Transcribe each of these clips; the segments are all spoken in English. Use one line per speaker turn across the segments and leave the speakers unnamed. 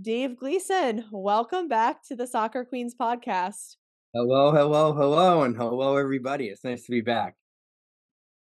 Dave Gleason, welcome back to the Soccer Queens podcast.
Hello, hello, hello, and hello, everybody. It's nice to be back.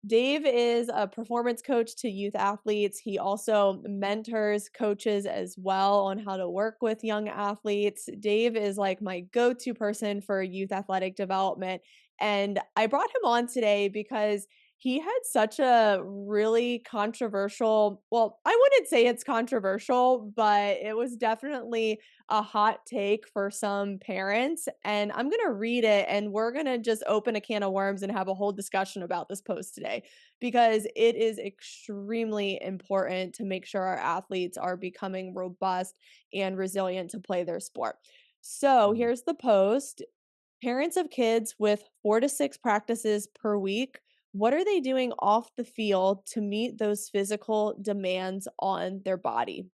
Dave is a performance coach to youth athletes. He also mentors coaches as well on how to work with young athletes. Dave is like my go to person for youth athletic development. And I brought him on today because he had such a really controversial, well, I wouldn't say it's controversial, but it was definitely a hot take for some parents. And I'm going to read it and we're going to just open a can of worms and have a whole discussion about this post today because it is extremely important to make sure our athletes are becoming robust and resilient to play their sport. So
Mm.
here's the post. Parents of kids with 4 to 6 practices per week, what are they doing off the field to meet those physical demands on their body?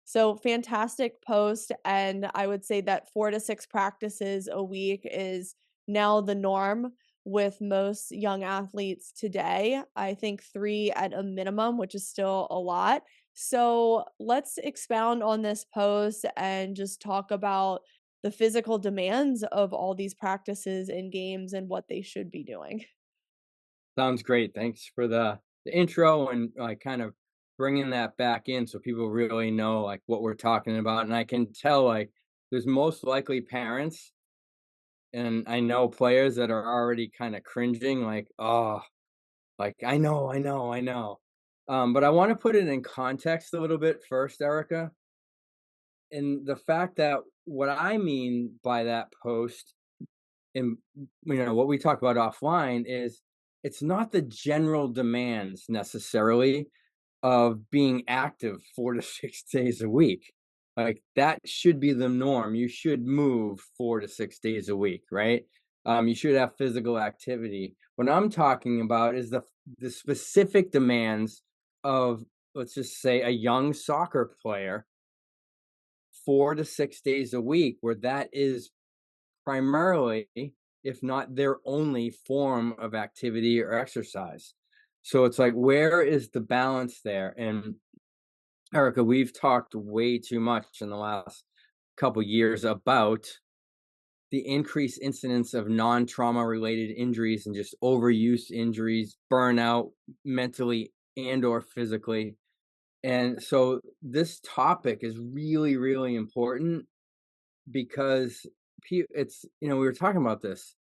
So fantastic post. And I would say that 4 to 6 practices a week is now the norm with most young athletes today. I think three at a minimum, which is still a lot. So let's expound on this post and just talk about the physical demands of all these practices and games and what they should be doing.
Sounds great. Thanks for the intro and like kind of bringing that back in so people really know like what we're talking about. And I can tell like there's most likely parents and I know players that are already kind of cringing, like, oh, like I know. But I want to put it in context a little bit first, Erica. And the fact that what I mean by that post and what we talk about offline is it's not the general demands necessarily of being active 4 to 6 days a week. Like that should be the norm. You should move 4 to 6 days a week, right? You should have physical activity. What I'm talking about is the specific demands of, let's just say, a young soccer player 4 to 6 days a week, where that is primarily, if not their only form of activity or exercise. So it's like, where is the balance there? And Erica, we've talked way too much in the last couple years about the increased incidence of non-trauma related injuries and just overuse injuries, burnout, mentally and or physically. And so this topic is really, really important because it's, we were talking about this.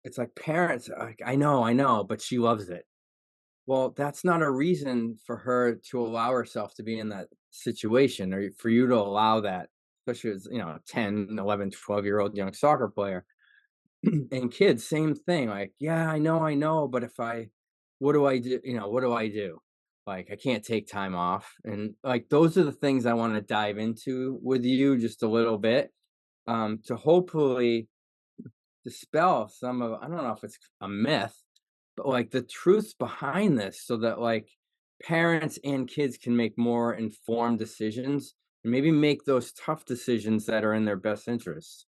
It's like parents are like, I know, but she loves it. Well, that's not a reason for her to allow herself to be in that situation or for you to allow that, especially as, 10, 11, 12-year-old young soccer player. And kids, same thing. Like, yeah, I know, but what do I do? What do I do? Like, I can't take time off. And like, those are the things I want to dive into with you just a little bit, to hopefully dispel some of, I don't know if it's a myth, but like the truths behind this so that like parents and kids can make more informed decisions and maybe make those tough decisions that are in their best interests.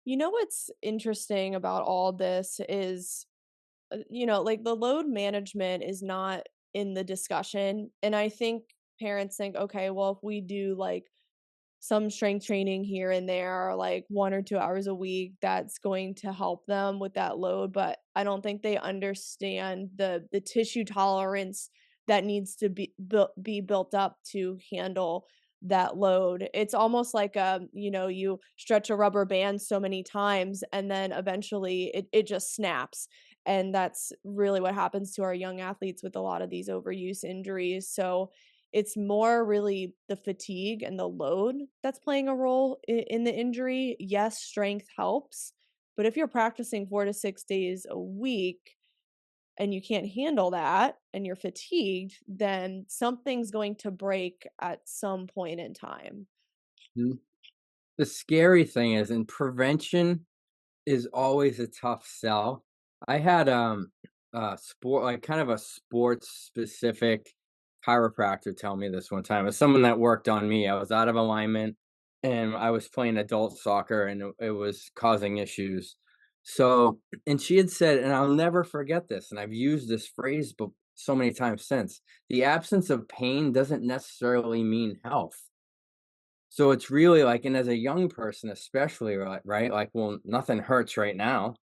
You know what's interesting about all this is like the load management is not in the discussion. And I think parents think, okay, well, if we do like some strength training here and there, like 1 or 2 hours a week, that's going to help them with that load. But I don't think they understand the tissue tolerance that needs to be built up to handle that load. It's almost like you stretch a rubber band so many times and then eventually it just snaps. And that's really what happens to our young athletes with a lot of these overuse injuries. So it's more really the fatigue and the load that's playing a role in the injury. Yes, strength helps, but if you're practicing 4 to 6 days a week and you can't handle that and you're fatigued, then something's going to break at some point in time.
Mhm. The scary thing is, and prevention is always a tough sell. I had sport, like kind of a sports specific chiropractor tell me this one time. As someone that worked on me, I was out of alignment and I was playing adult soccer and it was causing issues. So, and she had said, and I'll never forget this, and I've used this phrase so many times since, the absence of pain doesn't necessarily mean health. So it's really like, and as a young person especially, right? Like, well, nothing hurts right now,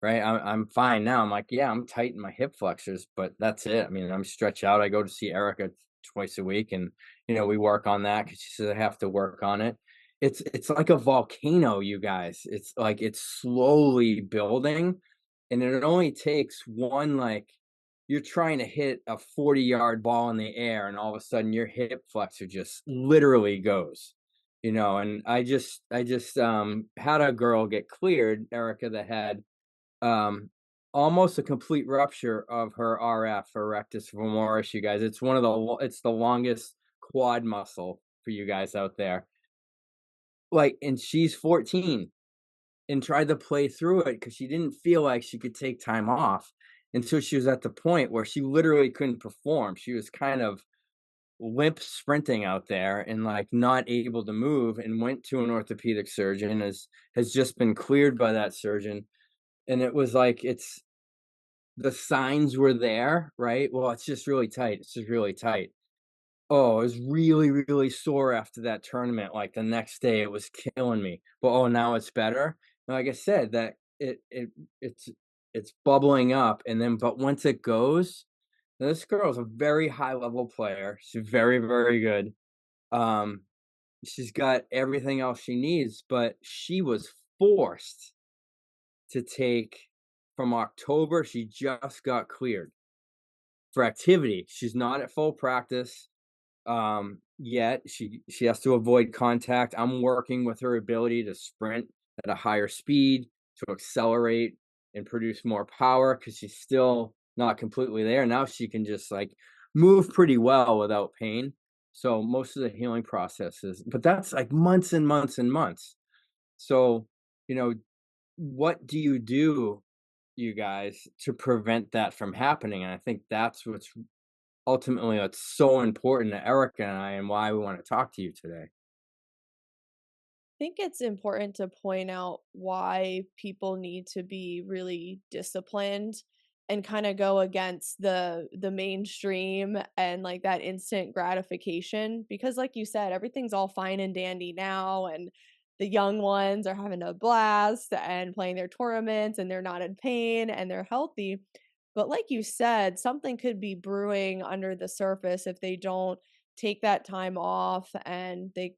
right? I'm fine now. I'm like, yeah, I'm tight in my hip flexors, but that's it. I mean, I'm stretched out. I go to see Erica twice a week, and we work on that because she says I have to work on it. It's like a volcano, you guys. It's like it's slowly building, and it only takes one, like, you're trying to hit a 40-yard ball in the air, and all of a sudden your hip flexor just literally goes. And I just had a girl get cleared, Erica, that had um, almost a complete rupture of her RF, or rectus femoris, you guys. It's one of the it's the longest quad muscle for you guys out there. Like, and she's 14 and tried to play through it because she didn't feel like she could take time off until she was at the point where she literally couldn't perform. She was kind of limp sprinting out there and like not able to move, and went to an orthopedic surgeon, has just been cleared by that surgeon. And it was like, the signs were there, right? Well, it's just really tight. It's just really tight. Oh, it was really, really sore after that tournament. Like the next day, it was killing me. But oh, now it's better. And like I said, that it's it's bubbling up, and then but once it goes, now this girl is a very high level player. She's very, very good. Um, she's got everything else she needs, but she was forced to take from October. She just got cleared for activity. She's not at full practice yet. She has to avoid contact. I'm working with her ability to sprint at a higher speed, to accelerate and produce more power, because she's still not completely there. Now she can just like move pretty well without pain. So most of the healing processes, but that's like months and months and months. So, you know, what do you do, you guys, to prevent that from happening? And I think that's what's ultimately what's so important to Erica and I, and why we want to talk to you today.
Think it's important to point out why people need to be really disciplined and kind of go against the mainstream and like that instant gratification, because like you said, everything's all fine and dandy now, and the young ones are having a blast and playing their tournaments, and they're not in pain and they're healthy. But like you said, something could be brewing under the surface if they don't take that time off and they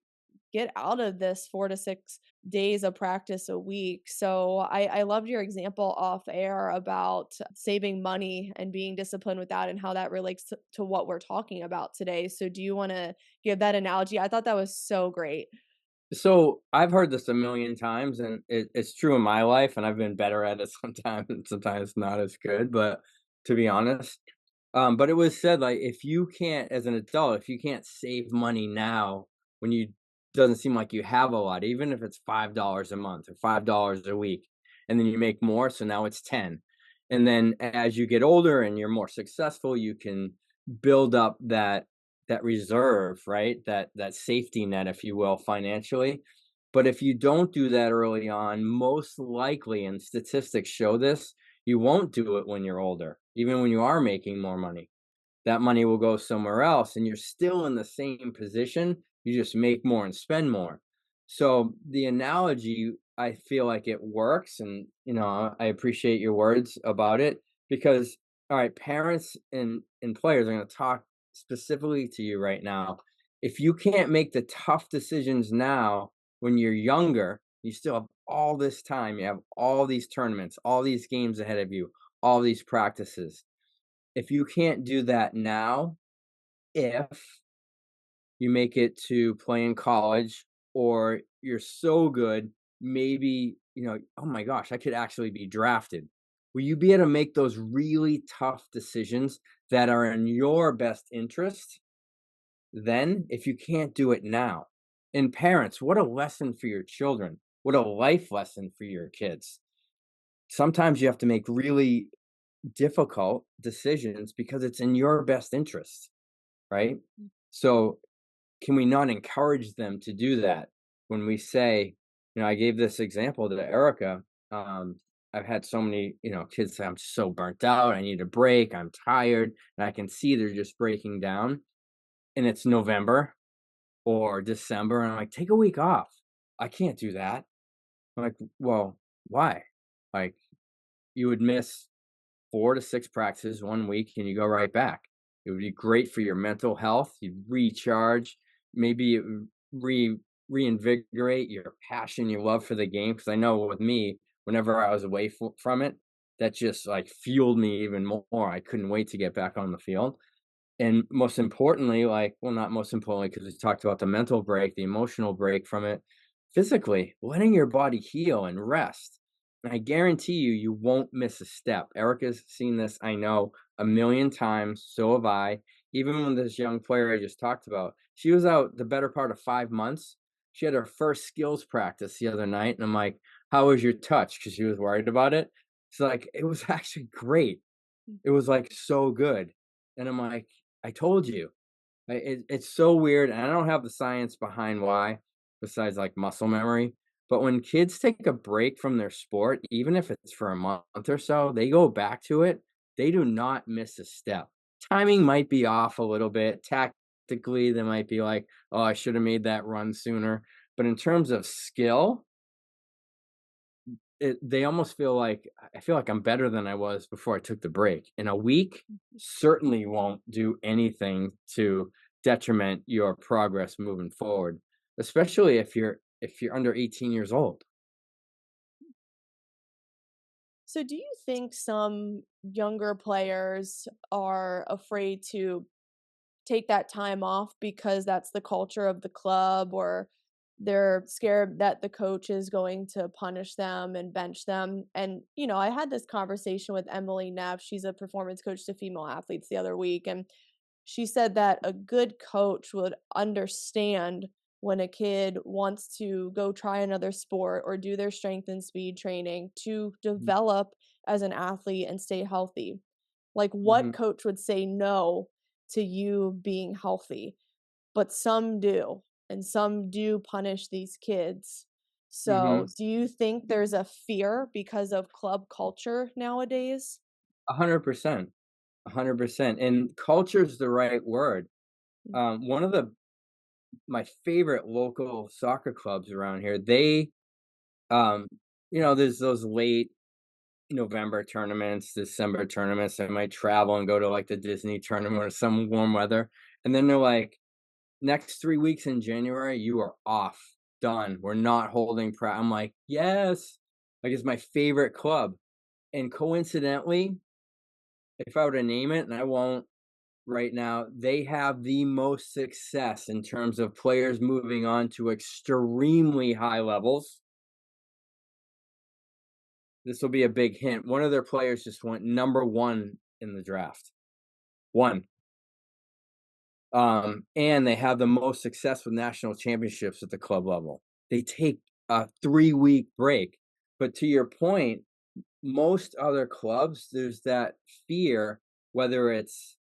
get out of this 4 to 6 days of practice a week. So I loved your example off air about saving money and being disciplined with that and how that relates to what we're talking about today. So do you want to give that analogy? I thought that was so great.
So I've heard this a million times, and it's true in my life, and I've been better at it sometimes, and sometimes not as good. But to be honest, but it was said, like, if you can't, as an adult, if you can't save money now, when you doesn't seem like you have a lot, even if it's $5 a month or $5 a week, and then you make more, so now it's 10. And then as you get older and you're more successful, you can build up that reserve, right? That safety net, if you will, financially. But if you don't do that early on, most likely, and statistics show this, you won't do it when you're older, even when you are making more money. That money will go somewhere else, and you're still in the same position. You just make more and spend more. So the analogy, I feel like it works, and I appreciate your words about it, because all right, parents and players are going to talk specifically to you right now. If you can't make the tough decisions now when you're younger, you still have all this time. You have all these tournaments, all these games ahead of you, all these practices. If you can't do that now, if you make it to play in college, or you're so good, maybe, oh my gosh, I could actually be drafted. Will you be able to make those really tough decisions that are in your best interest then, if you can't do it now? And parents, what a lesson for your children. What a life lesson for your kids. Sometimes you have to make really difficult decisions because it's in your best interest, right? So, can we not encourage them to do that when we say, I gave this example to Erica. Um, I've had so many, kids say, I'm so burnt out. I need a break. I'm tired. And I can see they're just breaking down. And it's November. or December, and I'm like, "Take a week off." I can't do that. I'm like, "Well, why?" Like, you would miss 4 to 6 practices 1 week, and you go right back. It would be great for your mental health, you'd recharge, maybe it would reinvigorate your passion, your love for the game. Because I know with me, whenever I was away from it, that just, like, fueled me even more. I couldn't wait to get back on the field. And most importantly, like, well, not most importantly, because we talked about the mental break, the emotional break from it, physically, letting your body heal and rest. And I guarantee you, you won't miss a step. Erica's seen this, I know, a million times. So have I. Even when this young player I just talked about, she was out the better part of 5 months. She had her first skills practice the other night. And I'm like, "How was your touch?" Because she was worried about it. It's like, it was actually great. It was, like, so good, and I'm like, "I told you." It's so weird, and I don't have the science behind why, besides, like, muscle memory, but when kids take a break from their sport, even if it's for a month or so, they go back to it, they do not miss a step. Timing might be off a little bit, tactically, they might be like, "Oh, I should have made that run sooner," but in terms of skill, they almost feel like I feel like I'm better than I was before I took the break. And a week certainly won't do anything to detriment your progress moving forward, especially if you're under 18 years old.
So do you think some younger players are afraid to take that time off because that's the culture of the club, or they're scared that the coach is going to punish them and bench them? And, I had this conversation with Emily Neff. She's a performance coach to female athletes the other week. And she said that a good coach would understand when a kid wants to go try another sport or do their strength and speed training to
Mhm,
develop as an athlete and stay healthy. Like, what
mhm,
coach would say no to you being healthy? But some do, and some do punish these kids. So,
mhm.
do you think there's a fear because of club culture nowadays?
100%, 100%. And culture is the right word.
Mm,
One of the my favorite local soccer clubs around here, they, um, there's those late November tournaments, December tournaments. I might travel and go to like the Disney tournament or some warm weather. And then they're like, next 3 weeks in January, you are off. Done. We're not holding I'm like, yes. Like it's my favorite club. And coincidentally, if I were to name it, and I won't right now, they have the most success in terms of players moving on to extremely high levels. This will be a big hint. One of their players just went number one in the draft. One. And they have the most success with national championships at the club level. They take a 3-week break. But to your point, most other clubs, there's that fear, whether it's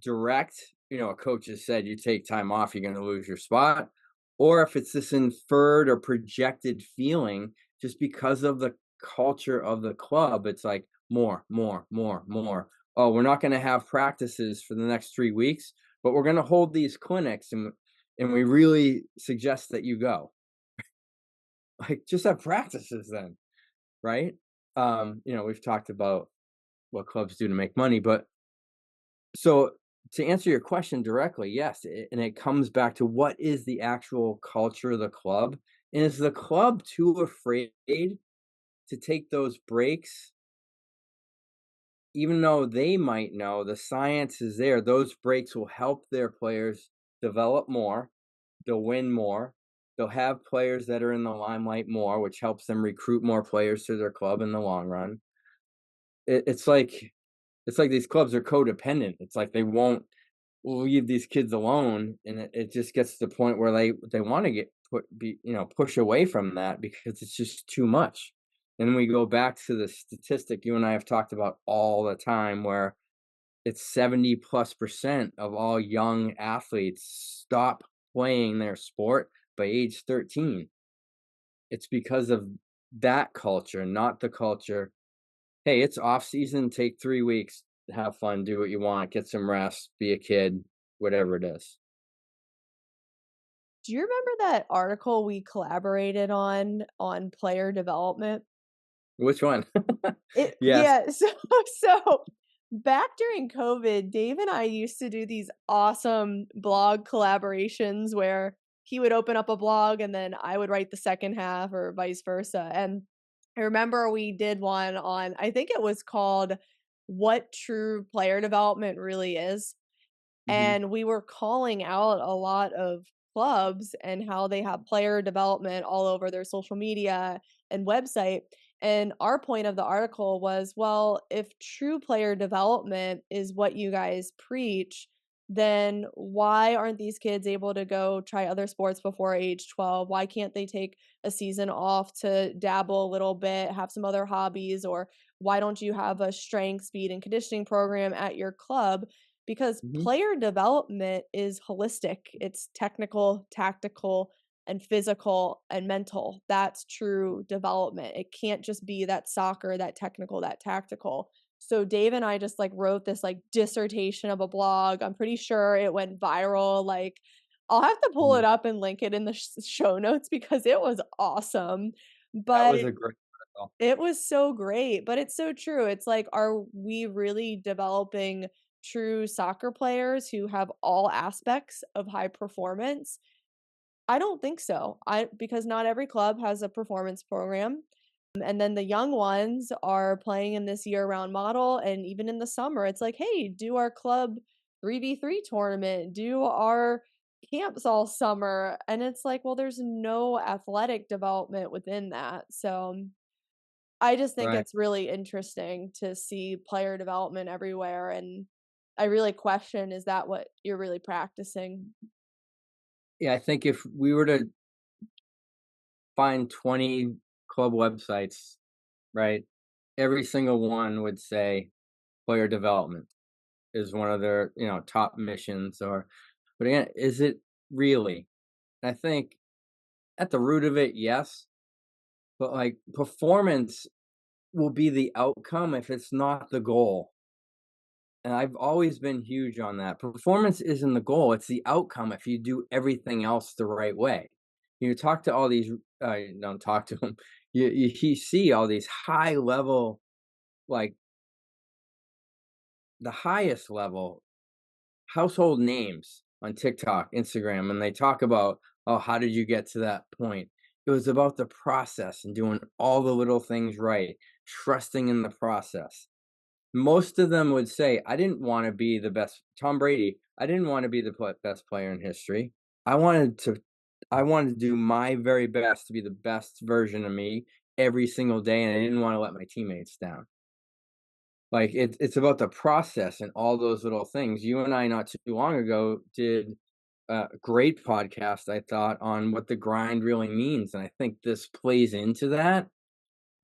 direct, a coach has said you take time off, you're going to lose your spot, or if it's this inferred or projected feeling just because of the culture of the club, it's like more, more, more, more. Oh, we're not going to have practices for the next 3 weeks, but we're going to hold these clinics and we really suggest that you go. Like just have practices then, right? We've talked about what clubs do to make money, but so to answer your question directly, yes, and it comes back to what is the actual culture of the club? And is the club too afraid to take those breaks, even though they might know the science is there? Those breaks will help their players develop more, they'll win more, they'll have players that are in the limelight more, which helps them recruit more players to their club in the long run. It's like these clubs are codependent. It's like they won't leave these kids alone, and it just gets to the point where they want to get push away from that because it's just too much. And we go back to the statistic you and I have talked about all the time, where it's 70+% of all young athletes stop playing their sport by age 13. It's because of that culture, not the culture. Hey, it's off season, take 3 weeks, have fun, do what you want, get some rest, be a kid, whatever it is.
Do you remember that article we collaborated on player development?
Which one?
It
Yes.
yeah, so back during COVID, Dave and I used to do these awesome blog collaborations where he would open up a blog and then I would write the second half or vice versa. And I remember we did one on, I think it was called What True Player Development Really Is.
Mhm,
And we were calling out a lot of clubs and how they have player development all over their social media and website. And our point of the article was, well, if true player development is what you guys preach, then why aren't these kids able to go try other sports before age 12? Why can't they take a season off to dabble a little bit, have some other hobbies? Or why don't you have a strength, speed, and conditioning program at your club? Because
mhm.
player development is holistic. It's technical, tactical, and physical and mental. That's true development. It can't just be that soccer, that technical, that tactical. So Dave and I just like wrote this like dissertation of a blog. I'm pretty sure it went viral. Like I'll have to pull
Mhm.
it up and link it in the show notes because it was awesome.
That
But
was a great article.
it was so great, but it's so true. It's like, are we really developing true soccer players who have all aspects of high performance? I don't think so. I because not every club has a performance program. And then the young ones are playing in this year-round model, and even in the summer, it's like, hey, do our club 3v3 tournament, do our camps all summer. And it's like, well, there's no athletic development within that. So I just think
Right.
it's really interesting to see player development everywhere, and I really question, is that what you're really practicing?
Yeah, I think if we were to find 20 club websites, right, every single one would say player development is one of their, top missions but again, is it really? I think at the root of it, yes, but, like, performance will be the outcome if it's not the goal. And I've always been huge on that. Performance isn't the goal, it's the outcome if you do everything else the right way. You talk to all these don't talk to them. You see all these high level, like the highest level household names on TikTok, Instagram, and they talk about, "Oh, how did you get to that point?" It was about the process and doing all the little things right, trusting in the process. Most of them would say, "I didn't wanna be the best." Tom Brady, "I didn't wanna be the best player in history. I wanted to I wanted to do my very best to be the best version of me every single day, and I didn't wanna let my teammates down." Like, it's about the process and all those little things. You and I, not too long ago, did a great podcast, I thought, on what the grind really means, and I think this plays into that.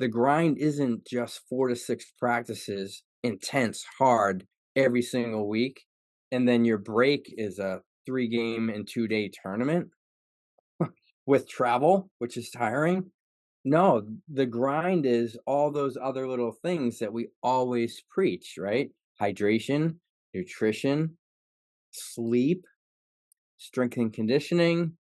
The grind isn't just 4 to 6 practices, intense, hard, every single week, and then your break is a 3-game and 2-day tournament with travel, which is tiring. No, the grind is all those other little things that we always preach, right? Hydration, nutrition, sleep, strength and conditioning,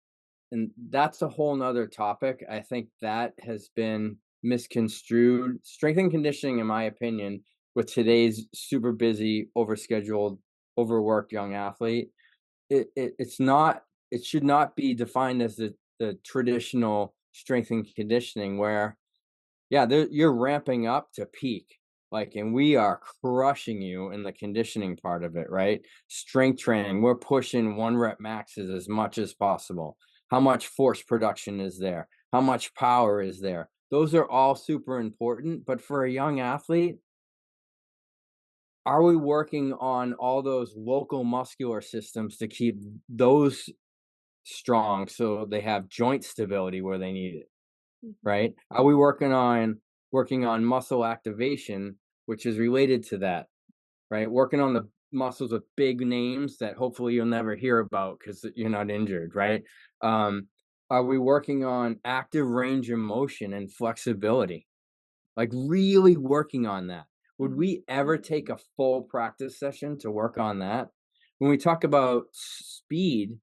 and that's a whole nother topic. I think that has been misconstrued. Strength and conditioning, in my opinion, with today's super busy, overscheduled, overworked young athlete, it's not. It should not be defined as the traditional strength and conditioning where, yeah, you're ramping up to peak, like, and we are crushing you in the conditioning part of it, right? Strength training, we're pushing 1 rep maxes as much as possible. How much force production is there? How much power is there? Those are all super important, but for a young athlete, are we working on all those local muscular systems to keep those strong so they have joint stability where they need it?
Mhm,
Right? Are we working on muscle activation, which is related to that, right? Working on the muscles with big names that hopefully you'll never hear about because you're not injured, right? Um, are we working on active range of motion and flexibility? Like really working on that. Would
mhm,
we ever take a full practice session to work on that? When we talk about speed,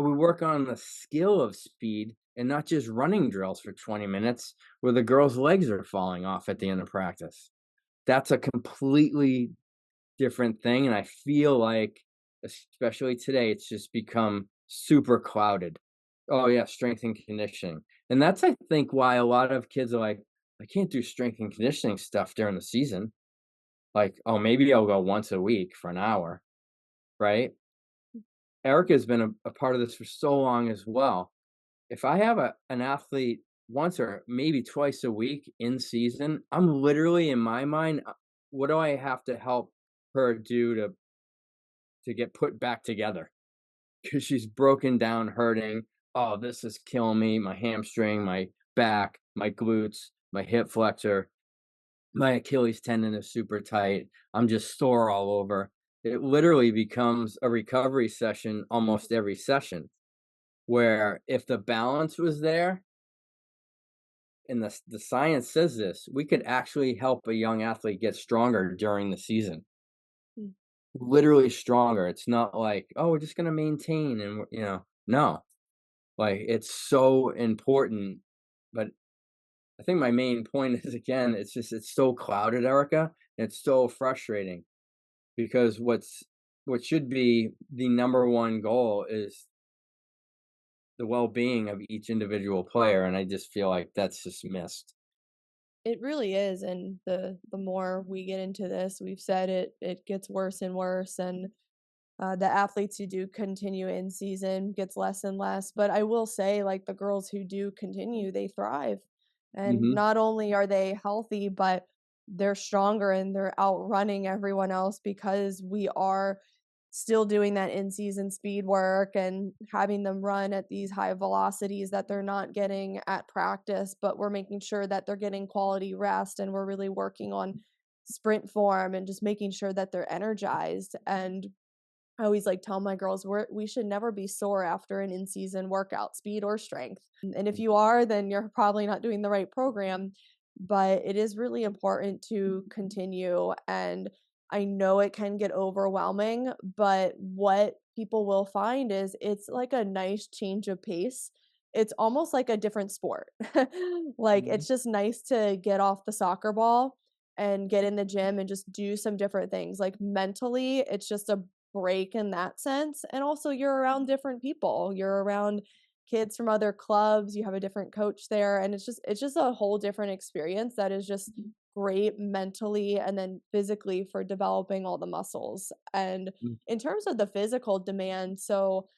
we work on the skill of speed and not just running drills for 20 minutes where the girls' legs are falling off at the end of practice. That's a completely different thing, and I feel like, especially today, it's just become super clouded. Oh, yeah, strength and conditioning, and that's, I think, why a lot of kids are like, "I can't do strength and conditioning stuff during the season." Like, "Oh, maybe I'll go once a week for an hour," right? Erica's been a part of this for so long as well. If I have an athlete once or maybe twice a week in season, I'm literally in my mind, what do I have to help her do to get put back together? Because she's broken down, hurting. Oh, this is killing me. My hamstring, my back, my glutes, my hip flexor, my Achilles tendon is super tight. I'm just sore all over. It literally becomes a recovery session almost every session. Where if the balance was there, and the science says this, we could actually help a young athlete get stronger during the season.
Mm.
Literally stronger. It's not like, "Oh, we're just gonna maintain," and no. Like, it's so important, but I think my main point is, again, it's so clouded, Erica, and it's so frustrating because what should be the number one goal is the well-being of each individual player, and I just feel like that's just missed.
It really is, and the more we get into this, we've said it gets worse and worse, and the athletes who do continue in season gets less and less. But I will say, like the girls who do continue, they thrive. And
Mhm,
not only are they healthy, but they're stronger and they're outrunning everyone else because we are still doing that in season speed work and having them run at these high velocities that they're not getting at practice, but we're making sure that they're getting quality rest and we're really working on sprint form and just making sure that they're energized. And I always like tell my girls we should never be sore after an in-season workout, speed or strength. And if you are, then you're probably not doing the right program. But it is really important to continue. And I know it can get overwhelming, but what people will find is it's like a nice change of pace. It's almost like a different sport. Like
mhm,
it's just nice to get off the soccer ball and get in the gym and just do some different things. Like mentally, it's just a break in that sense, and also you're around different people. You're around kids from other clubs, you have a different coach there, and it's just a whole different experience that is just great mentally and then physically for developing all the muscles. And
mm,
in terms of the physical demand, so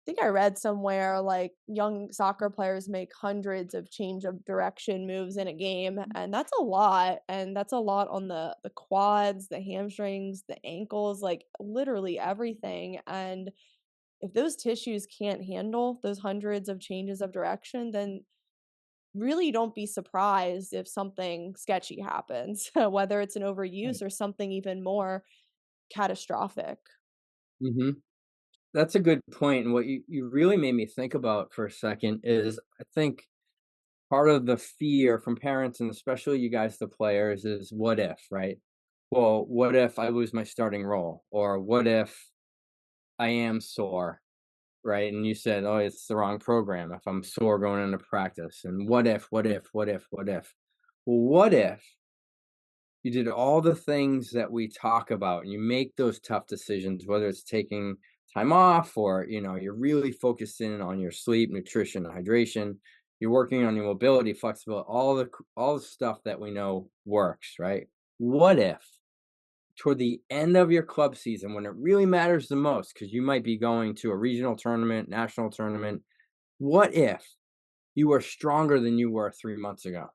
think I read somewhere like young soccer players make hundreds of change of direction moves in a game, and that's a lot. And that's a lot on the quads, the hamstrings, the ankles, like literally everything. And if those tissues can't handle those hundreds of changes of direction, then really don't be surprised if something sketchy happens, whether it's an
right,
overuse or something even more catastrophic.
mhm. That's a good point, and what you really made me think about for a second is, I think part of the fear from parents, and especially you guys, the players, is what if, right? Well, what if I lose my starting role? Or what if I am sore, right? And you said, "Oh, it's the wrong program if I'm sore going into practice." And what if? Well, what if you did all the things that we talk about and you make those tough decisions, whether it's taking time off or, you're really focused in on your sleep, nutrition, hydration, you're working on your mobility, flexibility, all the stuff that we know works, right? What if toward the end of your club season when it really matters the most, because you might be going to a regional tournament, national tournament, what if you were stronger than you were 3 months ago?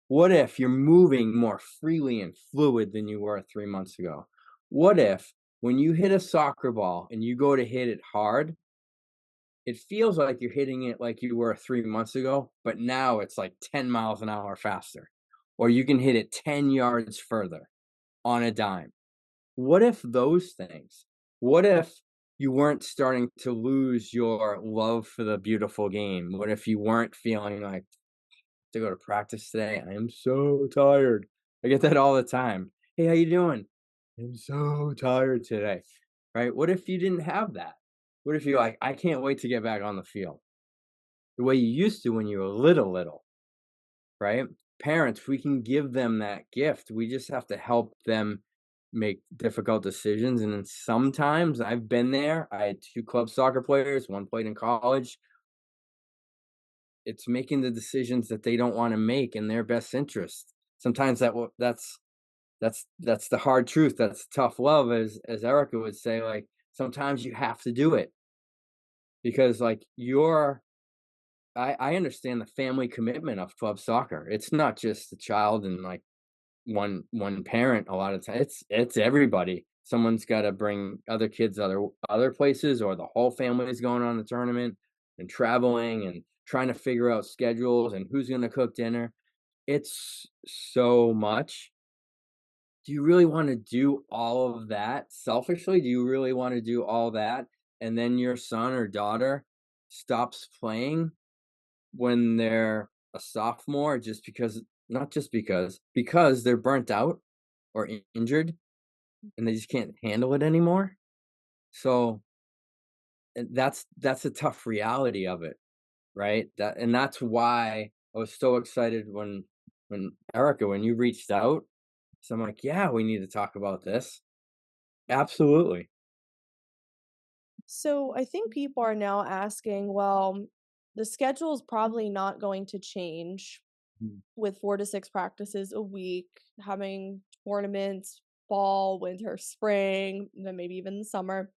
What if you're moving more freely and fluid than you were 3 months ago? What if when you hit a soccer ball and you go to hit it hard, it feels like you're hitting it like you were 3 months ago, but now it's like 10 miles an hour faster, or you can hit it 10 yards further on a dime? What if those things? What if you weren't starting to lose your love for the beautiful game? What if you weren't feeling like to go to practice today? I am so tired. I get that all the time. Hey, how you doing? I'm so tired today. Right? What if you didn't have that? What if you're like, "I can't wait to get back on the field," the way you used to when you were little, right? Parents, we can give them that gift. We just have to help them make difficult decisions, and then sometimes I've been there. I had 2 club soccer players, one played in college. It's making the decisions that they don't wanna make in their best interest. Sometimes that's the hard truth, that's tough love, as Erica would say, like, sometimes you have to do it because, like, I understand the family commitment of club soccer. It's not just the child and, like, one parent a lot of times. It's everybody. Someone's gotta bring other kids other places, or the whole family is going on the tournament and traveling and trying to figure out schedules and who's gonna cook dinner. It's so much. Do you really wanna do all of that selfishly? Do you really wanna do all that, and then your son or daughter stops playing when they're a sophomore just because, not just because they're burnt out or injured and they just can't handle it anymore? So, and that's a tough reality of it, right? That's why I was so excited when Erica, when you reached out. So I'm like, "Yeah, we need to talk about this." Absolutely.
So I think people are now asking, well, the schedule is probably not going to change
Mm,
with 4 to 6 practices a week, having tournaments fall, winter, spring, then maybe even the summer.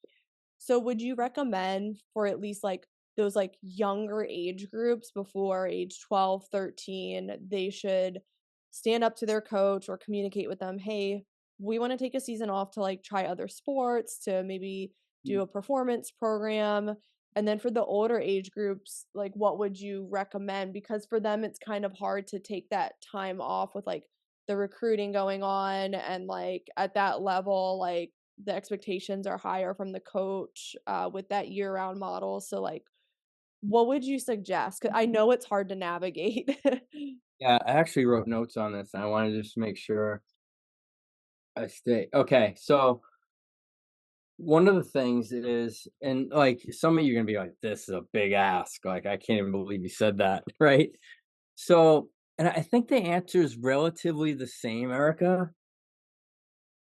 So would you recommend for at least like those like younger age groups before age 12, 13, they should stand up to their coach or communicate with them, "Hey, we want to take a season off to like try other sports, to maybe do
mm.
a performance program." And then for the older age groups, like what would you recommend? Because for them it's kind of hard to take that time off with like the recruiting going on and like at that level like the expectations are higher from the coach, with that year-round model, so, like, what would you suggest? 'Cause I know it's hard to navigate.
Yeah, I actually wrote notes on this, and I wanna just make sure I stay okay, so one of the things is, and, like, some of you are gonna be like, "This is a big ask," like, "I can't even believe you said that," right? So, and I think the answer is relatively the same, Erica,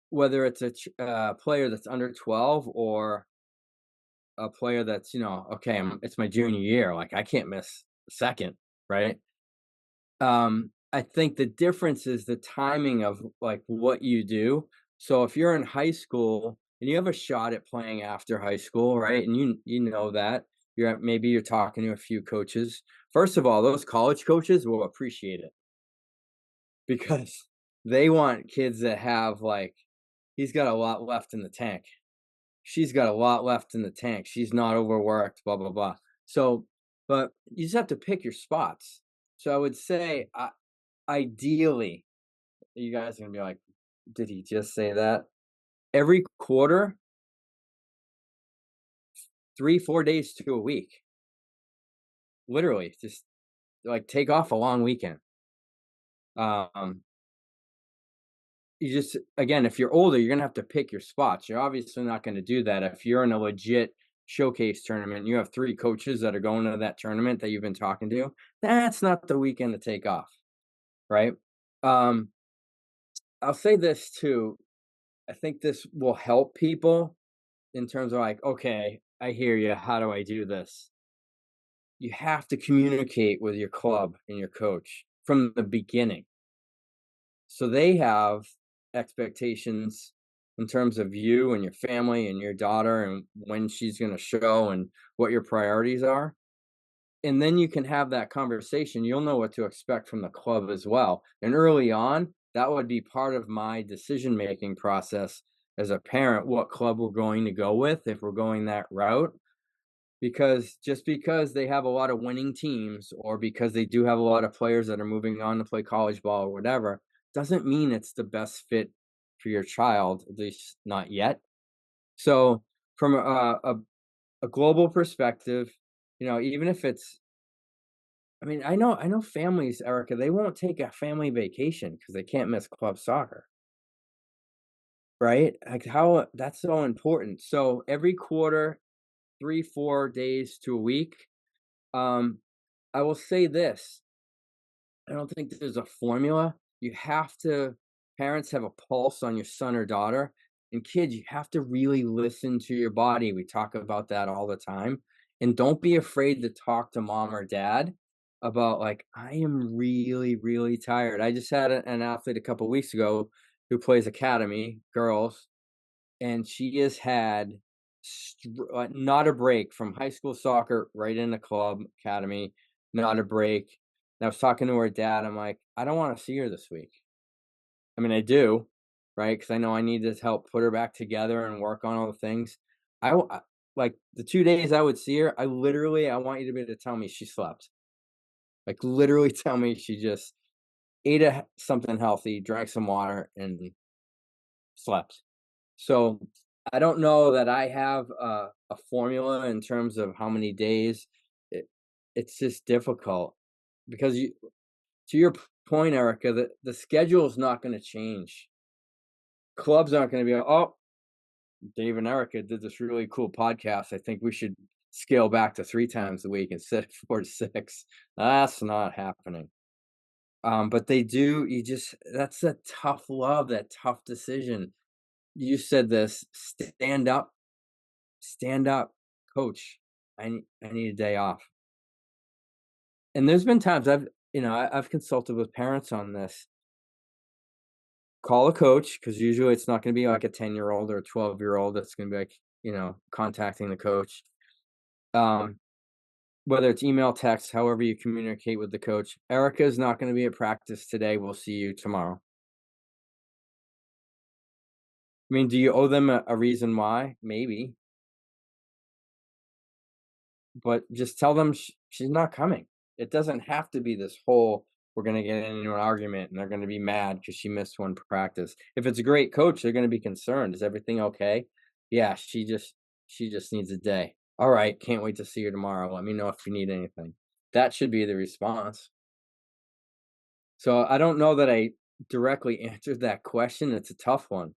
whether it's a player that's under 12 or a player that's, "Okay, it's my junior year, like, I can't miss a second," right? I think the difference is the timing of, like, what you do. So if you're in high school and you have a shot at playing after high school, right? And you know that. Maybe you're talking to a few coaches. First of all, those college coaches will appreciate it because they want kids that have, like, he's got a lot left in the tank. She's got a lot left in the tank. She's not overworked, blah blah blah. So, but you just have to pick your spots. So I would say, ideally, you guys are gonna be like, "Did he just say that?" Every quarter, 3, 4 days to a week. Literally, just, like, take off a long weekend. Um, you just, again, if you're older, you're gonna have to pick your spots. You're obviously not gonna do that if you're in a legit showcase tournament, you have 3 coaches that are going to that tournament that you've been talking to, that's not the weekend to take off, right? Um, I'll say this too, I think this will help people in terms of like, "Okay, I hear you. How do I do this?" You have to communicate with your club and your coach from the beginning. So they have expectations in terms of you and your family and your daughter and when she's going to show and what your priorities are. And then you can have that conversation. You'll know what to expect from the club as well. And early on, that would be part of my decision making process as a parent, what club we're going to go with if we're going that route. Because just because they have a lot of winning teams or because they do have a lot of players that are moving on to play college ball or whatever, doesn't mean it's the best fit for your child, at least not yet. So, from a global perspective, even if it's, I mean, I know families, Erica, they won't take a family vacation because they can't miss club soccer, right? Like, how that's so important. So every quarter, 3, 4 days to a week. Um, I will say this, I don't think there's a formula. You have to Parents have a pulse on your son or daughter, and kids, you have to really listen to your body. We talk about that all the time, and don't be afraid to talk to mom or dad about, like, "I am really, really tired." I just had an athlete a couple weeks ago who plays academy, girls, and she has had not a break from high school soccer right into club academy, not a break. And I was talking to her dad. I'm like, I don't want to see her this week. I mean, I do, right? Because I know I need to help put her back together and work on all the things. Like the 2 days I would see her. I want you to be able to tell me she slept. Like literally, tell me she just ate something healthy, drank some water, and slept. So, I don't know that I have a formula in terms of how many days. It it's just difficult because to your point, Erica, the schedule is not gonna change. Clubs aren't gonna be like, "Oh, Dave and Erica did this really cool podcast. I think we should scale back to 3 times a week instead of 4 to 6." That's not happening. But they do you just that's a tough love, that tough decision. You said this, stand up, coach. I need a day off. And there's been times I've consulted with parents on this. Call a coach because usually it's not going to be like a 10-year-old or a 12-year-old that's going to be like, contacting the coach. Um, whether it's email, text, however you communicate with the coach. Erica is not going to be at practice today. We'll see you tomorrow. I mean, do you owe them a reason why? Maybe. But just tell them she's not coming. It doesn't have to be this whole, "We're gonna get into an argument, and they're gonna be mad because she missed one practice." If it's a great coach, they're gonna be concerned, "Is everything okay?" "Yeah, she just needs a day." "Alright, can't wait to see her tomorrow. Let me know if you need anything." That should be the response. So, I don't know that I directly answered that question, it's a tough one.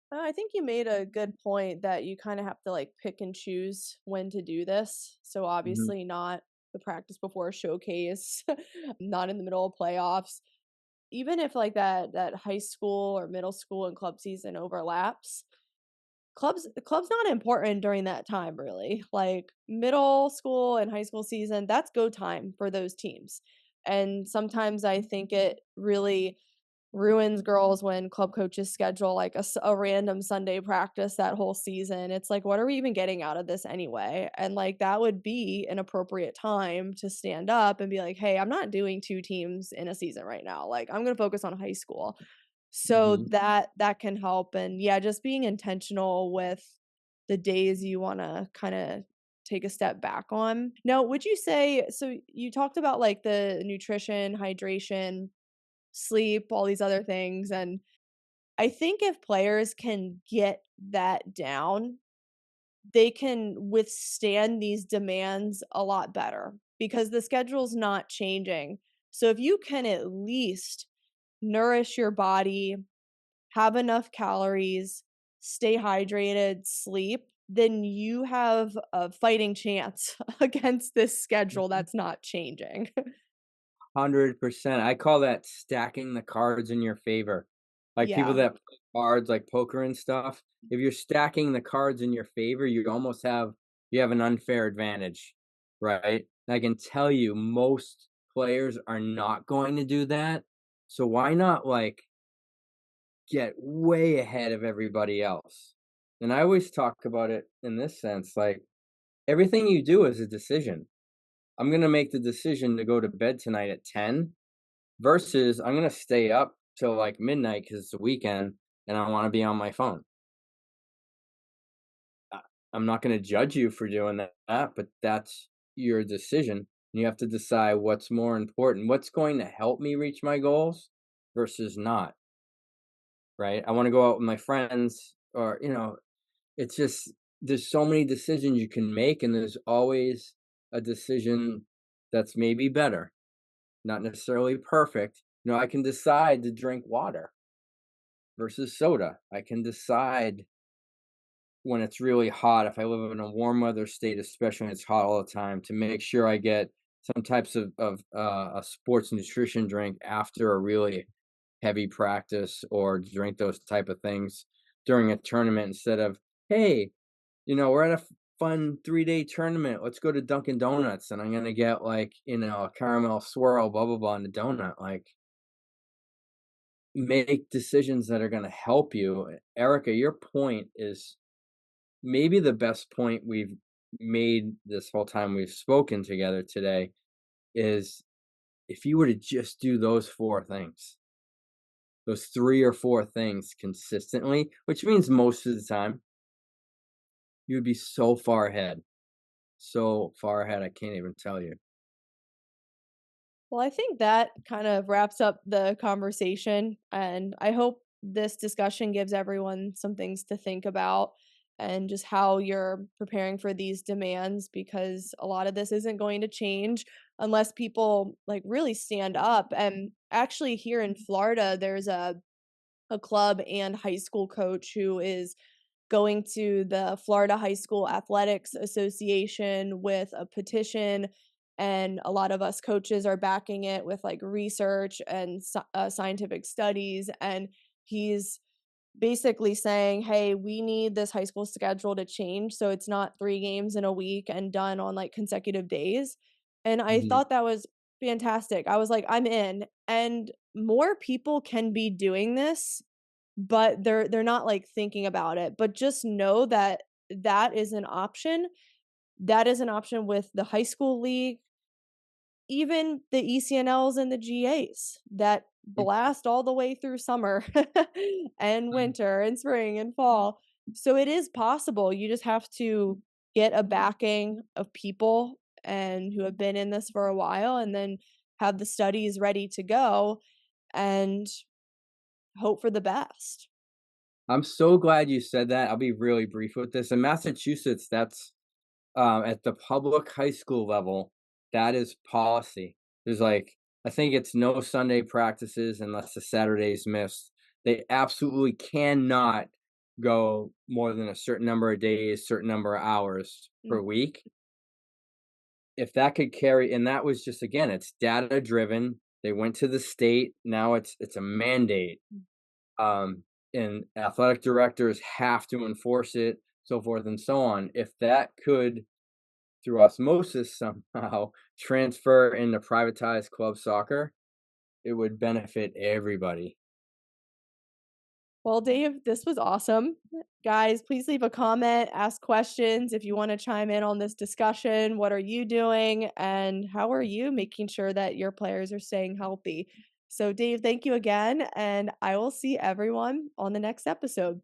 I think you made a good point that you kind of have to like pick and choose when to do this. So
Mhm,
obviously not the practice before a showcase, not in the middle of playoffs. Even if like that high school or middle school and club season overlaps, club's not important during that time really. Like middle school and high school season, that's go time for those teams. And sometimes I think it really ruins girls when club coaches schedule like a random Sunday practice that whole season. It's like, what are we even getting out of this anyway? And like that would be an appropriate time to stand up and be like, hey, I'm not doing two teams in a season right now. Like I'm gonna focus on high school. So
mhm.
that can help. And yeah, just being intentional with the days you want to kind of take a step back on. Now, would you say so you talked about like the nutrition, hydration, sleep, all these other things. And I think if players can get that down, they can withstand these demands a lot better because the schedule's not changing. So if you can at least nourish your body, have enough calories, stay hydrated, sleep, then you have a fighting chance against this schedule that's not changing.
100%. I call that stacking the cards in your favor. Like people
Yeah.
that play cards like poker and stuff, if you're stacking the cards in your favor, you have an unfair advantage, right? And I can tell you most players are not going to do that. So why not like get way ahead of everybody else? And I always talk about it in this sense, like everything you do is a decision. I'm going to make the decision to go to bed tonight at 10 versus I'm gonna stay up till, like, midnight because it's a weekend and I wanna be on my phone. I I'm not gonna judge you for doing that, but that's your decision. You have to decide what's more important, what's going to help me reach my goals versus not, right? I wanna go out with my friends or, it's just there's so many decisions you can make, and there's always a decision that's maybe better, not necessarily perfect. I can decide to drink water versus soda. I can decide when it's really hot, if I live in a warm weather state, especially when it's hot all the time, to make sure I get some types of a sports nutrition drink after a really heavy practice, or drink those type of things during a tournament instead of, "Hey, we're at a fun 3-day tournament. Let's go to Dunkin' Donuts, and I'm gonna get, like, a caramel swirl, blah, blah, blah, in the donut." Like, make decisions that are gonna help you. Erica, your point is maybe the best point we've made this whole time we've spoken together today, is if you were to just do those 4 things, those 3 or 4 things consistently, which means most of the time, you'd be so far ahead. So far ahead, I can't even tell you.
Well, I think that kind of wraps up the conversation, and I hope this discussion gives everyone some things to think about and just how you're preparing for these demands, because a lot of this isn't going to change unless people like really stand up. And actually here in Florida, there's a club and high school coach who is going to the Florida High School Athletics Association with a petition, and a lot of us coaches are backing it with like research and scientific studies. And he's basically saying, "Hey, we need this high school schedule to change so it's not 3 games in a week and done on like consecutive days." And I
Mhm.
thought that was fantastic. I was like, "I'm in." And more people can be doing this, but they're not, like, thinking about it, but just know that that is an option. That is an option with the high school league, even the ECNLs and the GAs that
Mm,
blast all the way through summer and
mm.
winter and spring and fall. So it is possible, you just have to get a backing of people and who have been in this for a while, and then have the studies ready to go and hope for the best.
I'm so glad you said that. I'll be really brief with this. In Massachusetts, that's, at the public high school level, that is policy. There's, like, I think it's no Sunday practices unless the Saturday's missed. They absolutely cannot go more than a certain number of days, certain number of hours per week. If that could carry, and that was just, again, it's data driven. They went to the state, now it's a mandate. Um, and athletic directors have to enforce it, so forth and so on. If that could, through osmosis, somehow transfer into privatized club soccer, it would benefit everybody.
Well, Dave, this was awesome. Guys, please leave a comment, ask questions if you want to chime in on this discussion. What are you doing? And how are you making sure that your players are staying healthy? So, Dave, thank you again. And I will see everyone on the next episode.